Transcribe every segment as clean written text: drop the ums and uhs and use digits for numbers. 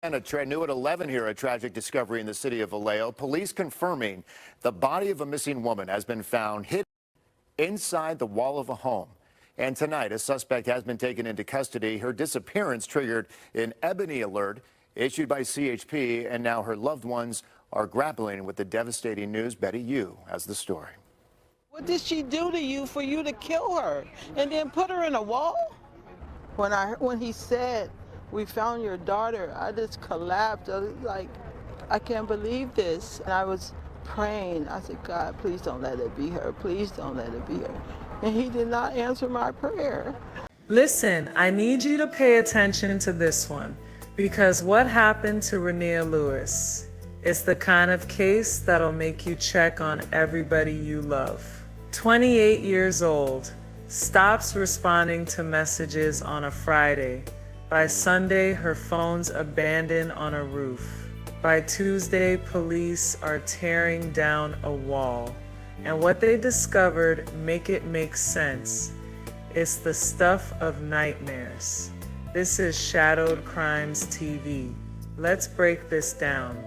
And new at 11 here, a tragic discovery in the city of Vallejo. Police confirming the body of a missing woman has been found hidden inside the wall of a home. And tonight, a suspect has been taken into custody. Her disappearance triggered an Ebony alert issued by CHP, and now her loved ones are grappling with the devastating news. Betty Yu has the story. What did she do to you for you to kill her and then put her in a wall? When he said, "We found your daughter," I just collapsed. I was like, I can't believe this. And I was praying. I said, God, please don't let it be her. Please don't let it be her. And he did not answer my prayer. Listen, I need you to pay attention to this one, because what happened to Renia Lewis is the kind of case that'll make you check on everybody you love. 28 years old, stops responding to messages on a Friday. By Sunday, her phone's abandoned on a roof. By Tuesday, police are tearing down a wall. And what they discovered make it make sense. It's the stuff of nightmares. This is Shadowed Crimes TV. Let's break this down.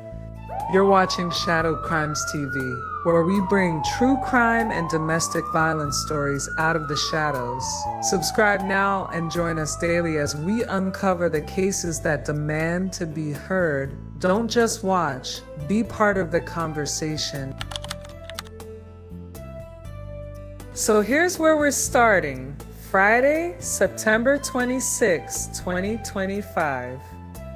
You're watching Shadowed Crimes TV, where we bring true crime and domestic violence stories out of the shadows. Subscribe now and join us daily as we uncover the cases that demand to be heard. Don't just watch, be part of the conversation. So here's where we're starting. Friday, September 26, 2025.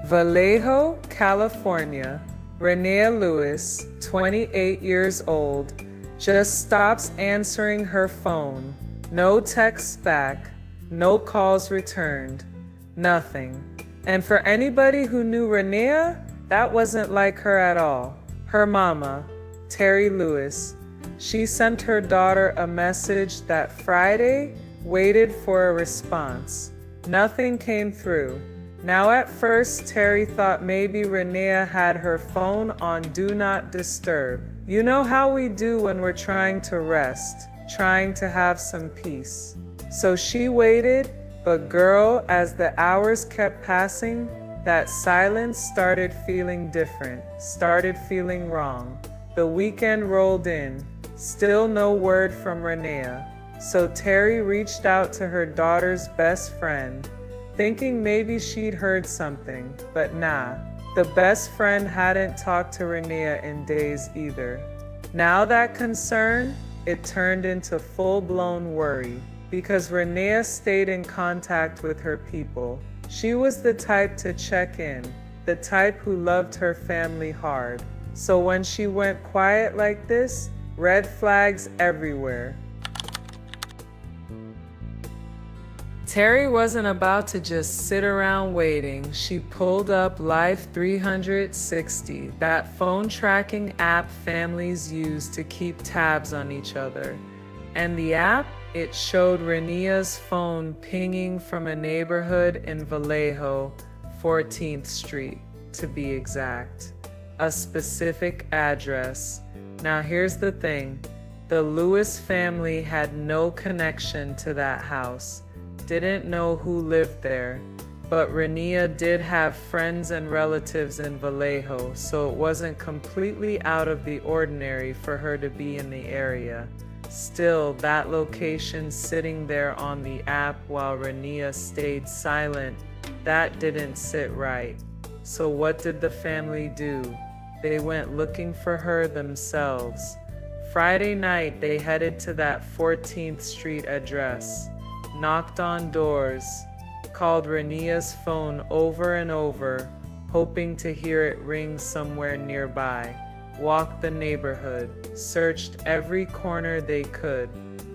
Vallejo, California. Renia Lewis, 28 years old, just stops answering her phone. No texts back, no calls returned, nothing. And for anybody who knew Renia, that wasn't like her at all. Her mama, Terry Lewis, she sent her daughter a message that Friday, waited for a response. Nothing came through. Now at first, Terry thought maybe Renia had her phone on Do Not Disturb. You know how we do when we're trying to rest, trying to have some peace. So she waited, but girl, as the hours kept passing, that silence started feeling different, started feeling wrong. The weekend rolled in, still no word from Renia. So Terry reached out to her daughter's best friend, thinking maybe she'd heard something, but nah. The best friend hadn't talked to Renia in days either. Now that concern, it turned into full-blown worry, because Renia stayed in contact with her people. She was the type to check in, the type who loved her family hard. So when she went quiet like this, red flags everywhere. Terry wasn't about to just sit around waiting. She pulled up Life 360, that phone tracking app families use to keep tabs on each other. And the app, it showed Renia's phone pinging from a neighborhood in Vallejo, 14th Street, to be exact. A specific address. Now here's the thing. The Lewis family had no connection to that house. Didn't know who lived there, but Renia did have friends and relatives in Vallejo, so it wasn't completely out of the ordinary for her to be in the area. Still, that location sitting there on the app while Renia stayed silent, that didn't sit right. So what did the family do? They went looking for her themselves. Friday night, they headed to that 14th Street address. Knocked on doors, called Renia's phone over and over, hoping to hear it ring somewhere nearby. Walked the neighborhood, searched every corner they could,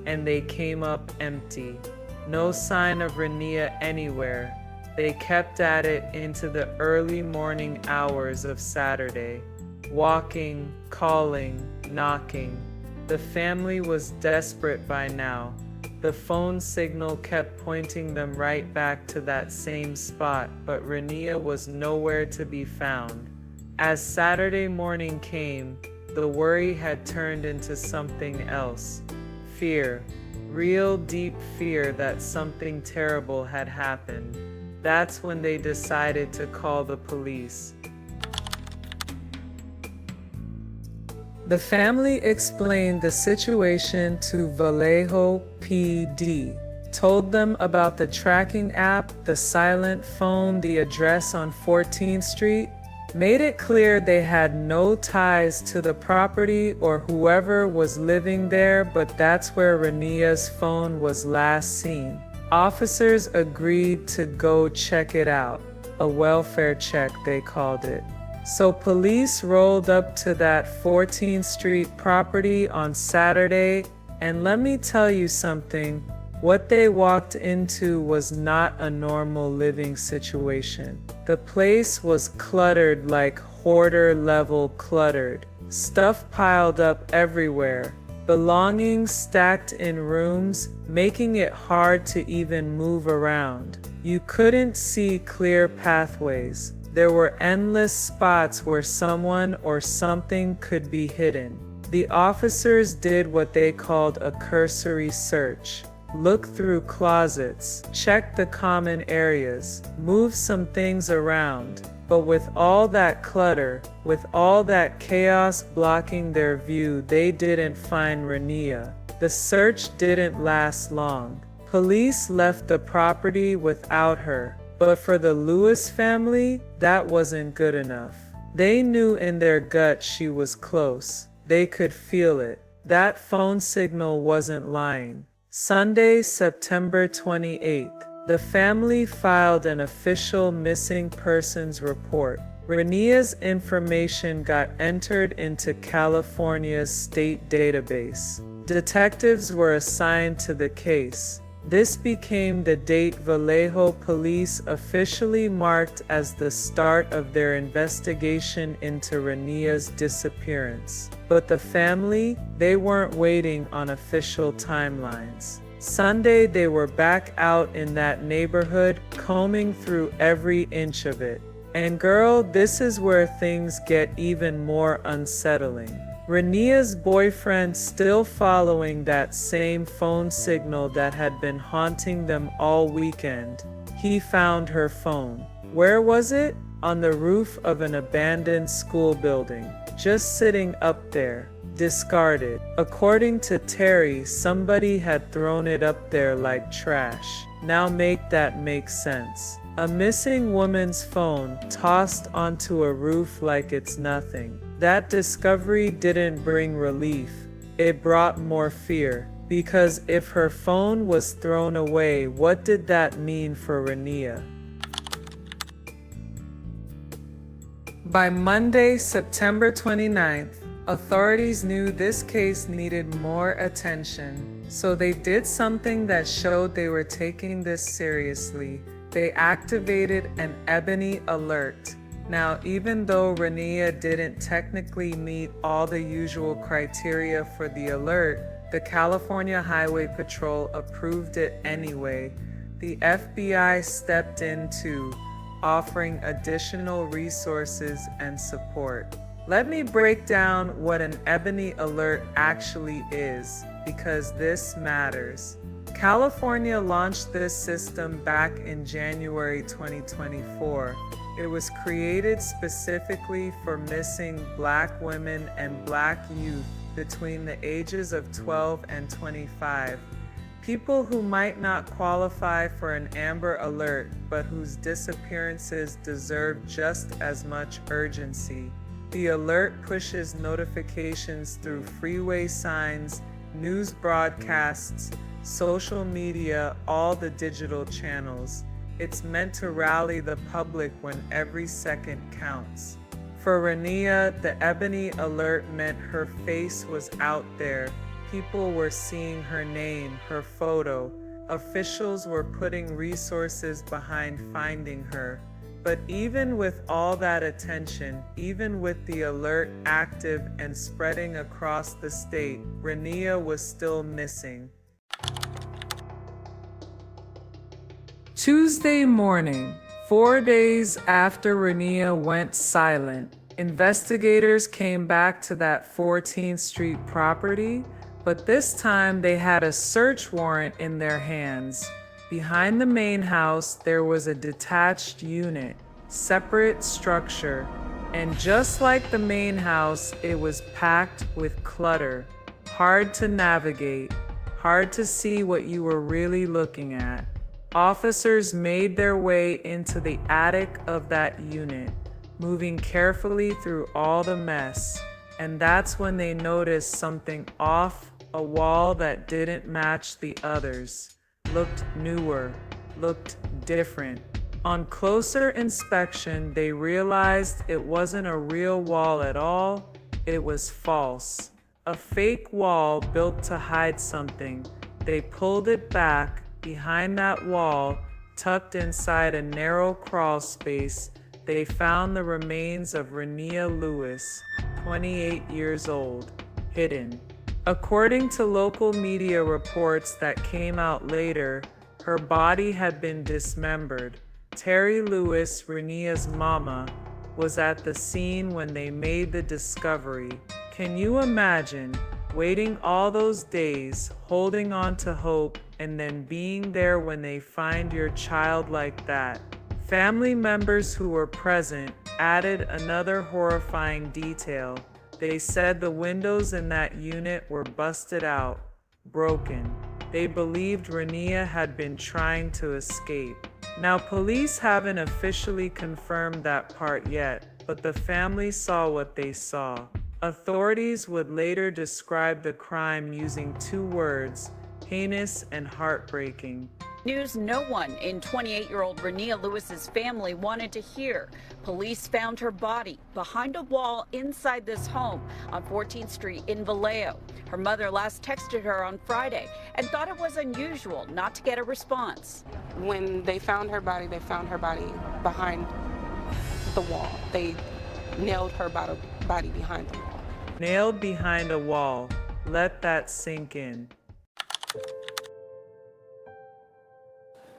and they came up empty. No sign of Renia anywhere. They kept at it into the early morning hours of Saturday, walking, calling, knocking. The family was desperate by now. The phone signal kept pointing them right back to that same spot, but Renia was nowhere to be found. As Saturday morning came, the worry had turned into something else. Fear. Real deep fear that something terrible had happened. That's when they decided to call the police. The family explained the situation to Vallejo PD, told them about the tracking app, the silent phone, the address on 14th Street, made it clear they had no ties to the property or whoever was living there, but that's where Renia's phone was last seen. Officers agreed to go check it out, a welfare check they called it. So police rolled up to that 14th Street property on Saturday, and let me tell you something, what they walked into was not a normal living situation. The place was cluttered, like hoarder level cluttered. Stuff piled up everywhere. Belongings stacked in rooms, making it hard to even move around. You couldn't see clear pathways. There were endless spots where someone or something could be hidden. The officers did what they called a cursory search. Look through closets, check the common areas, move some things around. But with all that clutter, with all that chaos blocking their view, they didn't find Renia. The search didn't last long. Police left the property without her. But for the Lewis family, that wasn't good enough. They knew in their gut she was close. They could feel it. That phone signal wasn't lying. Sunday, September 28th, the family filed an official missing persons report. Renia's information got entered into California's state database. Detectives were assigned to the case. This became the date Vallejo police officially marked as the start of their investigation into Renia's disappearance. But the family, they weren't waiting on official timelines. Sunday, they were back out in that neighborhood, combing through every inch of it. And girl, this is where things get even more unsettling. Renia's boyfriend, still following that same phone signal that had been haunting them all weekend. He found her phone. Where was it? On the roof of an abandoned school building, just sitting up there, discarded. According to Terry, somebody had thrown it up there like trash. Now make that make sense. A missing woman's phone tossed onto a roof like it's nothing. That discovery didn't bring relief, it brought more fear. Because if her phone was thrown away, what did that mean for Renia? By Monday, September 29th, authorities knew this case needed more attention, so they did something that showed they were taking this seriously. They activated an Ebony alert. Now, even though Renia didn't technically meet all the usual criteria for the alert, the California Highway Patrol approved it anyway. The FBI stepped in too, offering additional resources and support. Let me break down what an Ebony alert actually is, because this matters. California launched this system back in January 2024. It was created specifically for missing Black women and Black youth between the ages of 12 and 25. People who might not qualify for an Amber Alert, but whose disappearances deserve just as much urgency. The alert pushes notifications through freeway signs, news broadcasts, social media, all the digital channels. It's meant to rally the public when every second counts. For Renia, the Ebony alert meant her face was out there. People were seeing her name, her photo. Officials were putting resources behind finding her. But even with all that attention, even with the alert active and spreading across the state, Renia was still missing. Tuesday morning, 4 days after Renia went silent, investigators came back to that 14th Street property, but this time they had a search warrant in their hands. Behind the main house, there was a detached unit, separate structure, and just like the main house, it was packed with clutter, hard to navigate, hard to see what you were really looking at. Officers made their way into the attic of that unit, moving carefully through all the mess, and that's when they noticed something off, a wall that didn't match the others, looked newer, looked different. On closer inspection, they realized it wasn't a real wall at all, it was false. A fake wall built to hide something. They pulled it back. Behind that wall, tucked inside a narrow crawl space, they found the remains of Renia Lewis, 28 years old, hidden. According to local media reports that came out later, her body had been dismembered. Terry Lewis, Renia's mama, was at the scene when they made the discovery. Can you imagine waiting all those days, holding on to hope, and then being there when they find your child like that? Family members who were present added another horrifying detail. They said the windows in that unit were busted out, broken. They believed Renia had been trying to escape. Now, police haven't officially confirmed that part yet, but the family saw what they saw. Authorities would later describe the crime using two words: heinous and heartbreaking. News no one in 28-year-old Renia Lewis's family wanted to hear. Police found her body behind a wall inside this home on 14th Street in Vallejo. Her mother last texted her on Friday and thought it was unusual not to get a response. When they found her body behind the wall. They nailed her body behind the wall. Nailed behind a wall. Let that sink in.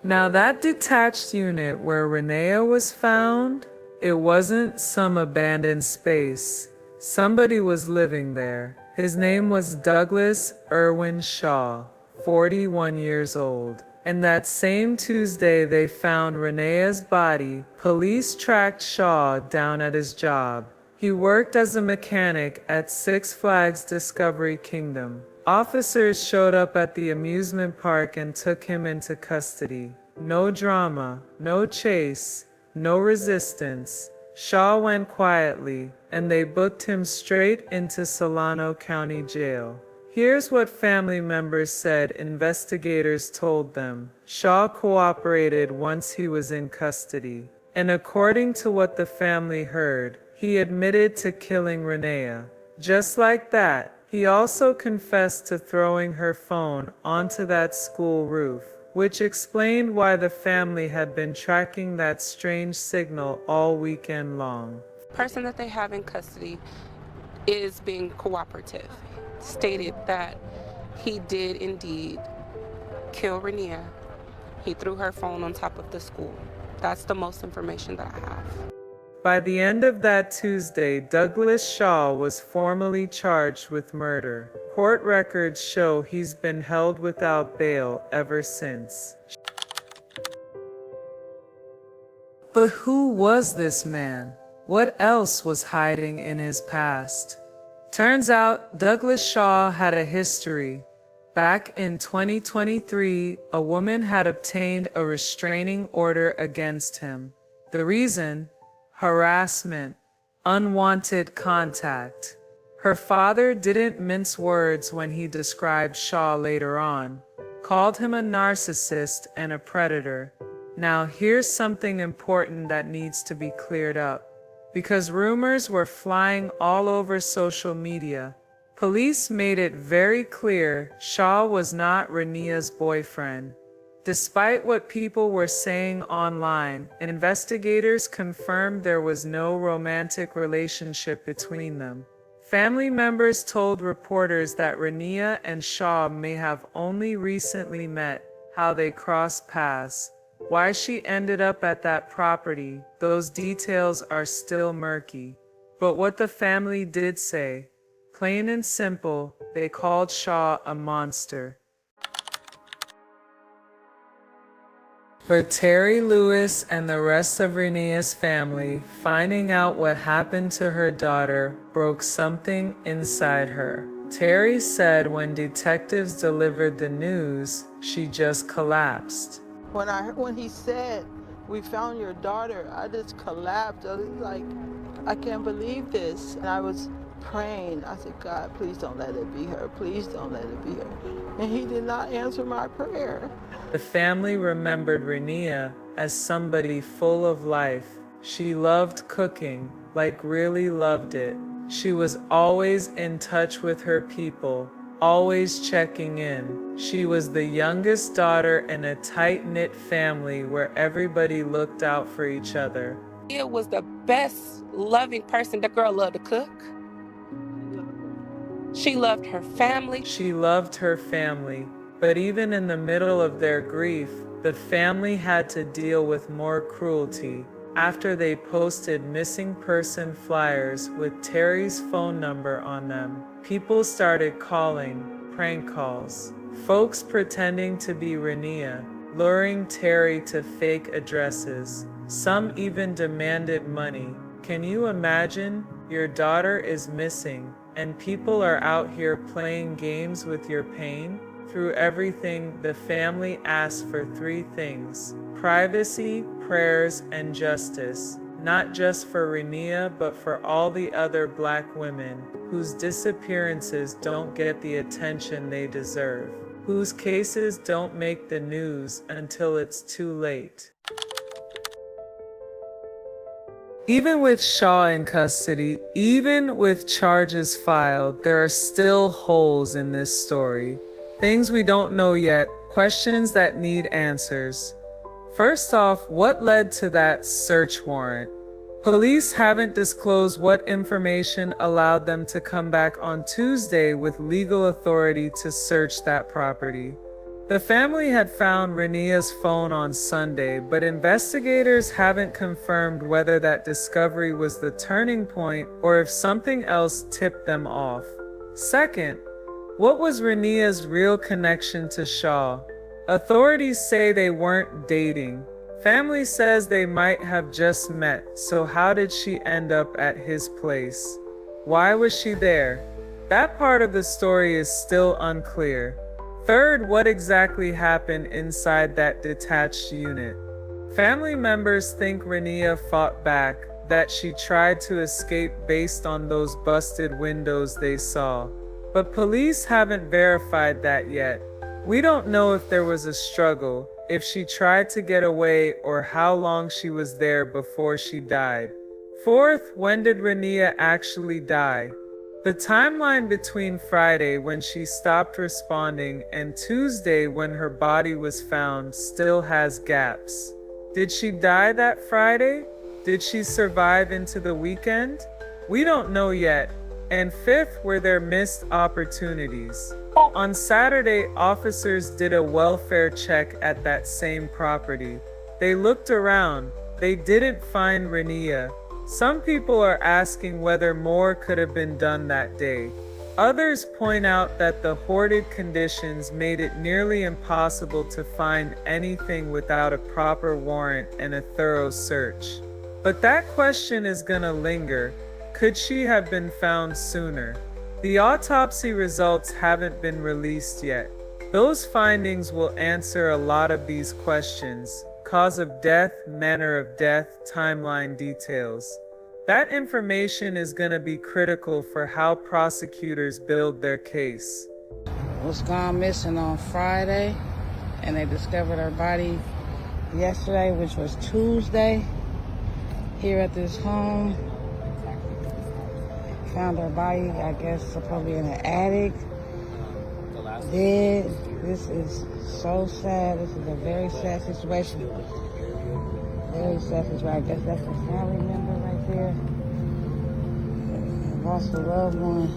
Now that detached unit where Renia was found, it wasn't some abandoned space. Somebody was living there. His name was Douglas Irwin Shaw, 41 years old. And that same Tuesday they found Renia's body. Police tracked Shaw down at his job. He worked as a mechanic at Six Flags Discovery Kingdom. Officers showed up at the amusement park and took him into custody. No drama, no chase, no resistance. Shaw went quietly, and they booked him straight into Solano County Jail. Here's what family members said investigators told them. Shaw cooperated once he was in custody. And according to what the family heard, he admitted to killing Renia. Just like that, he also confessed to throwing her phone onto that school roof, which explained why the family had been tracking that strange signal all weekend long. The person that they have in custody is being cooperative. Stated that he did indeed kill Renia. He threw her phone on top of the school. That's the most information that I have. By the end of that Tuesday, Douglas Shaw was formally charged with murder. Court records show he's been held without bail ever since. But who was this man? What else was hiding in his past? Turns out Douglas Shaw had a history. Back in 2023, a woman had obtained a restraining order against him. The reason? Harassment, unwanted contact. Her father didn't mince words when he described Shaw later on, called him a narcissist and a predator. Now here's something important that needs to be cleared up. Because rumors were flying all over social media, police made it very clear Shaw was not Renia's boyfriend. Despite what people were saying online, investigators confirmed there was no romantic relationship between them. Family members told reporters that Renia and Shaw may have only recently met, how they crossed paths, why she ended up at that property. Those details are still murky. But what the family did say, plain and simple, they called Shaw a monster. For Terry Lewis and the rest of Renia's family, finding out what happened to her daughter broke something inside her. Terry said when detectives delivered the news, she just collapsed. When he said, "We found your daughter," I just collapsed. I was like, I can't believe this. And I was praying. I said, God, please don't let it be her. Please don't let it be her. And he did not answer my prayer. The family remembered Renia as somebody full of life. She loved cooking, like really loved it. She was always in touch with her people, always checking in. She was the youngest daughter in a tight-knit family where everybody looked out for each other. Renia was the best loving person. The girl loved to cook. She loved her family. She loved her family. But even in the middle of their grief, the family had to deal with more cruelty. After they posted missing person flyers with Terry's phone number on them, people started calling prank calls. Folks pretending to be Renia, luring Terry to fake addresses. Some even demanded money. Can you imagine? Your daughter is missing, and people are out here playing games with your pain? Through everything, the family asked for three things: privacy, prayers, and justice. Not just for Renia, but for all the other Black women whose disappearances don't get the attention they deserve, whose cases don't make the news until it's too late. Even with Shaw in custody, even with charges filed, there are still holes in this story. Things we don't know yet, questions that need answers. First off, what led to that search warrant? Police haven't disclosed what information allowed them to come back on Tuesday with legal authority to search that property. The family had found Renia's phone on Sunday, but investigators haven't confirmed whether that discovery was the turning point or if something else tipped them off. Second, what was Renia's real connection to Shaw? Authorities say they weren't dating. Family says they might have just met, so how did she end up at his place? Why was she there? That part of the story is still unclear. Third, what exactly happened inside that detached unit? Family members think Renia fought back, that she tried to escape based on those busted windows they saw. But police haven't verified that yet. We don't know if there was a struggle, if she tried to get away, or how long she was there before she died. Fourth, when did Renia actually die? The timeline between Friday when she stopped responding and Tuesday when her body was found still has gaps. Did she die that Friday? Did she survive into the weekend? We don't know yet. And fifth, were there missed opportunities? On Saturday, officers did a welfare check at that same property. They looked around. They didn't find Renia. Some people are asking whether more could have been done that day. Others point out that the hoarded conditions made it nearly impossible to find anything without a proper warrant and a thorough search. But that question is gonna linger. Could she have been found sooner? The autopsy results haven't been released yet. Those findings will answer a lot of these questions: cause of death, manner of death, timeline details. That information is going to be critical for how prosecutors build their case. Was gone missing on Friday, and they discovered her body yesterday, which was Tuesday, here at this home. Found her body, I guess, probably in an attic, dead. This is so sad. This is a very sad situation. Very sad situation. I guess that's a family member right there. Lost a loved one.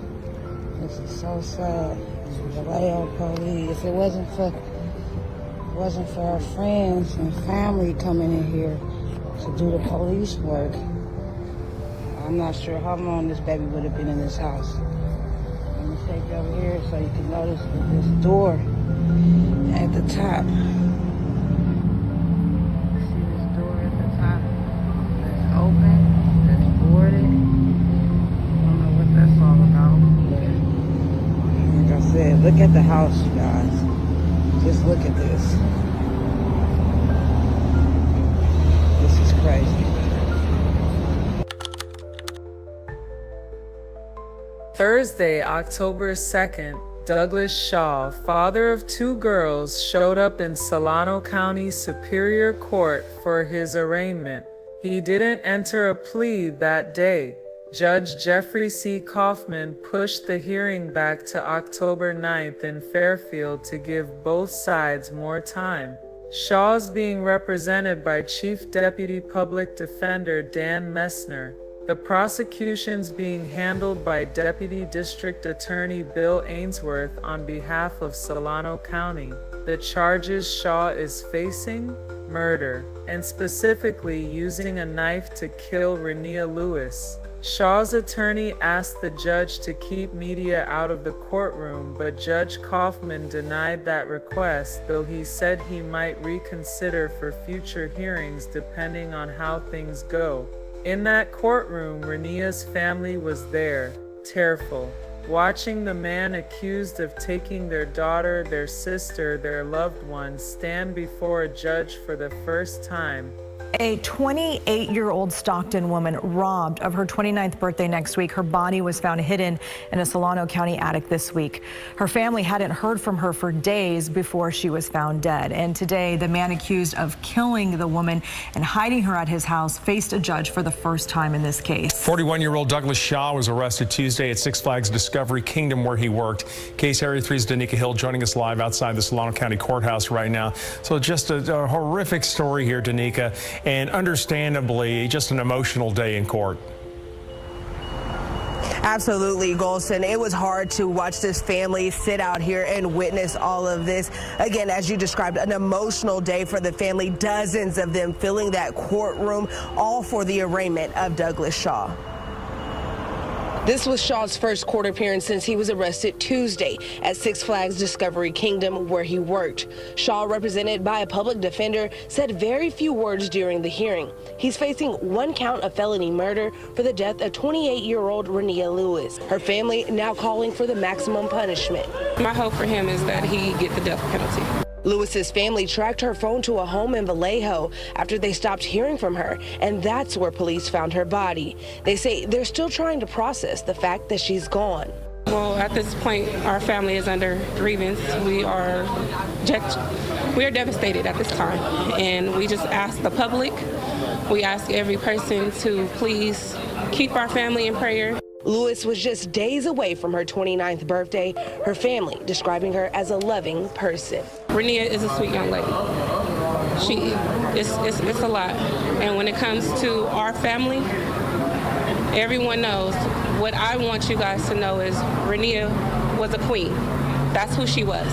This is so sad. The Vallejo police. If it wasn't for our friends and family coming in here to do the police work, I'm not sure how long this baby would have been in this house. Let me take you over here so you can notice this door at the top. Look at the house, you guys. Just look at this. This is crazy. Thursday, October 2nd, Douglas Shaw, father of 2 girls, showed up in Solano County Superior Court for his arraignment. He didn't enter a plea that day. Judge Jeffrey C. Kaufman pushed the hearing back to October 9th in Fairfield to give both sides more time. Shaw's being represented by Chief Deputy Public Defender Dan Messner. The prosecution's being handled by Deputy District Attorney Bill Ainsworth on behalf of Solano County. The charges Shaw is facing: murder, and specifically using a knife to kill Renia Lewis. Shaw's attorney asked the judge to keep media out of the courtroom, but Judge Kaufman denied that request, though he said he might reconsider for future hearings depending on how things go. In that courtroom, Renia's family was there, tearful, watching the man accused of taking their daughter, their sister, their loved one stand before a judge for the first time. A 28-year-old Stockton woman robbed of her 29th birthday next week. Her body was found hidden in a Solano County attic this week. Her family hadn't heard from her for days before she was found dead. And today, the man accused of killing the woman and hiding her at his house faced a judge for the first time in this case. 41-year-old Douglas Shaw was arrested Tuesday at Six Flags Discovery Kingdom, where he worked. Case Area 3's Danica Hill joining us live outside the Solano County Courthouse right now. So just a horrific story here, Danica. And understandably, just an emotional day in court. Absolutely, Golston. It was hard to watch this family sit out here and witness all of this. Again, as you described, an emotional day for the family, dozens of them filling that courtroom, all for the arraignment of Douglas Shaw. This was Shaw's first court appearance since he was arrested Tuesday at Six Flags Discovery Kingdom, where he worked. Shaw, represented by a public defender, said very few words during the hearing. He's facing 1 count of felony murder for the death of 28-year-old Renia Lewis. Her family now calling for the maximum punishment. My hope for him is that he get the death penalty. Lewis's family tracked her phone to a home in Vallejo after they stopped hearing from her, and that's where police found her body. They say they're still trying to process the fact that she's gone. Well, at this point, our family is under grievance. We are devastated at this time, and we just ask the public, we ask every person to please keep our family in prayer. Lewis was just days away from her 29th birthday, her family describing her as a loving person. Renia is a sweet young lady. It's a lot. And when it comes to our family, everyone knows. What I want you guys to know is Renia was a queen. That's who she was.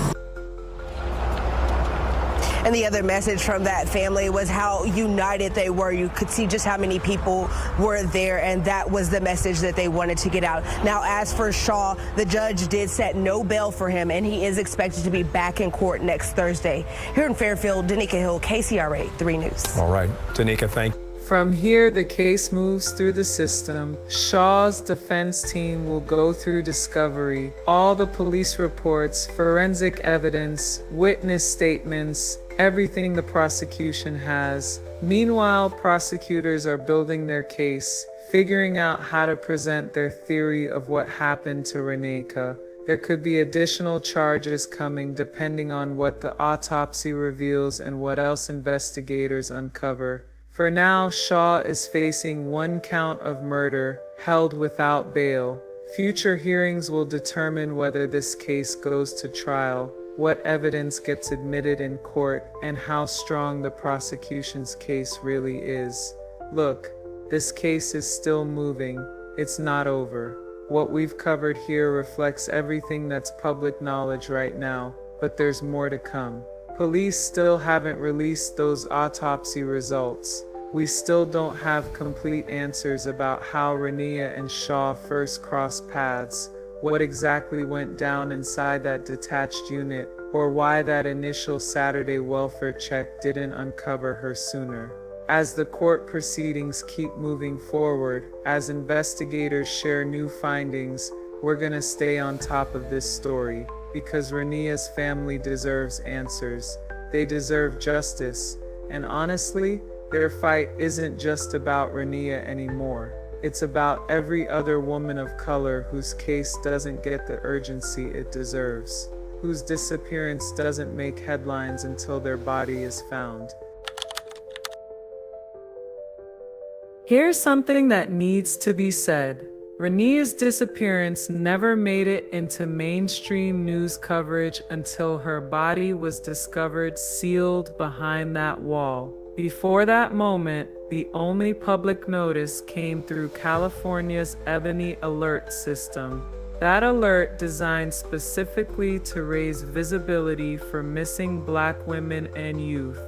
And the other message from that family was how united they were. You could see just how many people were there, and that was the message that they wanted to get out. Now, as for Shaw, the judge did set no bail for him, and he is expected to be back in court next Thursday. Here in Fairfield, Danica Hill, KCRA 3 News. All right, Danica, thank you. From here, the case moves through the system. Shaw's defense team will go through discovery, all the police reports, forensic evidence, witness statements, everything the prosecution has. Meanwhile, prosecutors are building their case, figuring out how to present their theory of what happened to Renia. There could be additional charges coming depending on what the autopsy reveals and what else investigators uncover. For now, Shaw is facing 1 count of murder, held without bail. Future hearings will determine whether this case goes to trial, what evidence gets admitted in court, and how strong the prosecution's case really is. Look, this case is still moving. It's not over. What we've covered here reflects everything that's public knowledge right now, but there's more to come. Police still haven't released those autopsy results. We still don't have complete answers about how Renia and Shaw first crossed paths, what exactly went down inside that detached unit, or why that initial Saturday welfare check didn't uncover her sooner. As the court proceedings keep moving forward, as investigators share new findings, we're gonna stay on top of this story. because Renia's family deserves answers. They deserve justice. And honestly, their fight isn't just about Renia anymore. It's about every other woman of color whose case doesn't get the urgency it deserves, whose disappearance doesn't make headlines until their body is found. Here's something that needs to be said. Renia's disappearance never made it into mainstream news coverage until her body was discovered sealed behind that wall. Before that moment, the only public notice came through California's Ebony alert system. That alert designed specifically to raise visibility for missing Black women and youth.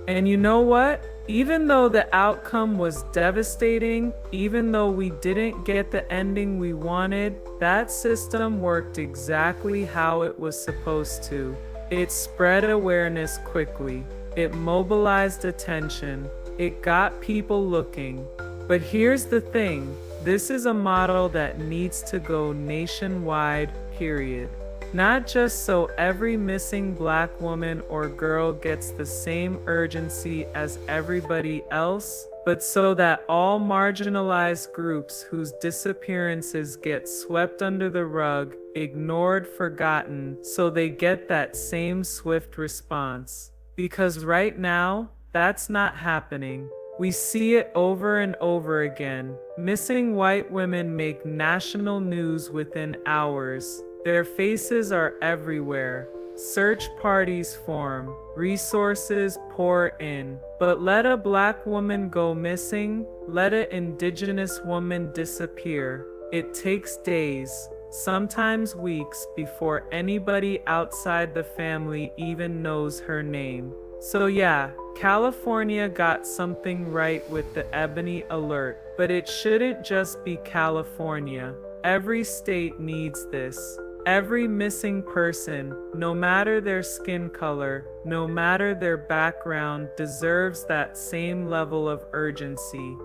And you know what? Even though the outcome was devastating, even though we didn't get the ending we wanted, that system worked exactly how it was supposed to. It spread awareness quickly. It mobilized attention. It got people looking. But here's the thing. This is a model that needs to go nationwide, period. Not just so every missing Black woman or girl gets the same urgency as everybody else, but so that all marginalized groups whose disappearances get swept under the rug, ignored, forgotten, so they get that same swift response. Because right now, that's not happening. We see it over and over again. Missing white women make national news within hours. Their faces are everywhere. Search parties form. Resources pour in. But let a Black woman go missing, let an Indigenous woman disappear. It takes days, sometimes weeks, before anybody outside the family even knows her name. So yeah, California got something right with the Ebony alert, but it shouldn't just be California. Every state needs this. Every missing person, no matter their skin color, no matter their background, deserves that same level of urgency.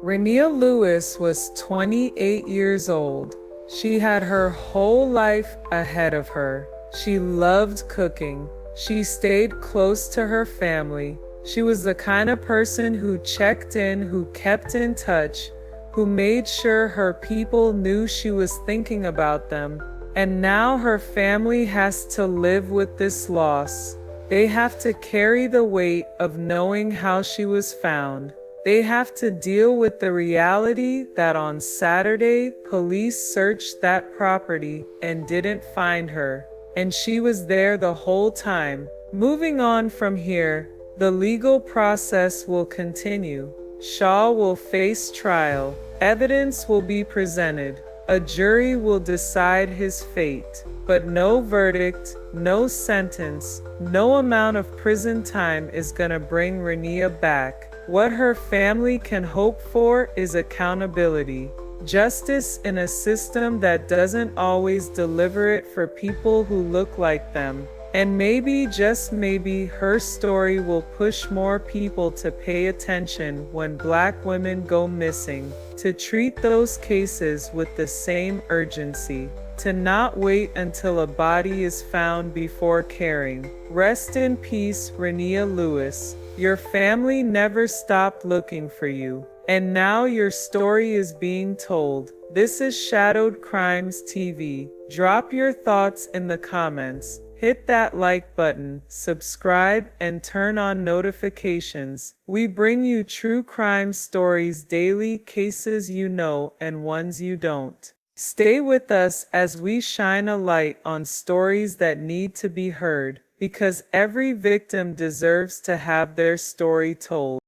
Renia Lewis was 28 years old. She had her whole life ahead of her. She loved cooking. She stayed close to her family. She was the kind of person who checked in, who kept in touch, who made sure her people knew she was thinking about them. And now her family has to live with this loss. They have to carry the weight of knowing how she was found. They have to deal with the reality that on Saturday, police searched that property and didn't find her. And she was there the whole time. Moving on from here, the legal process will continue. Shaw will face trial. Evidence will be presented. A jury will decide his fate, but no verdict, no sentence, no amount of prison time is gonna bring Renia back. What her family can hope for is accountability. Justice in a system that doesn't always deliver it for people who look like them. And maybe, just maybe, her story will push more people to pay attention when Black women go missing, to treat those cases with the same urgency, to not wait until a body is found before caring. Rest in peace, Renia Lewis. Your family never stopped looking for you, and now your story is being told. This is Shadowed Crimes TV. Drop your thoughts in the comments. Hit that like button, subscribe, and turn on notifications. We bring you true crime stories daily, cases you know and ones you don't. Stay with us as we shine a light on stories that need to be heard, because every victim deserves to have their story told.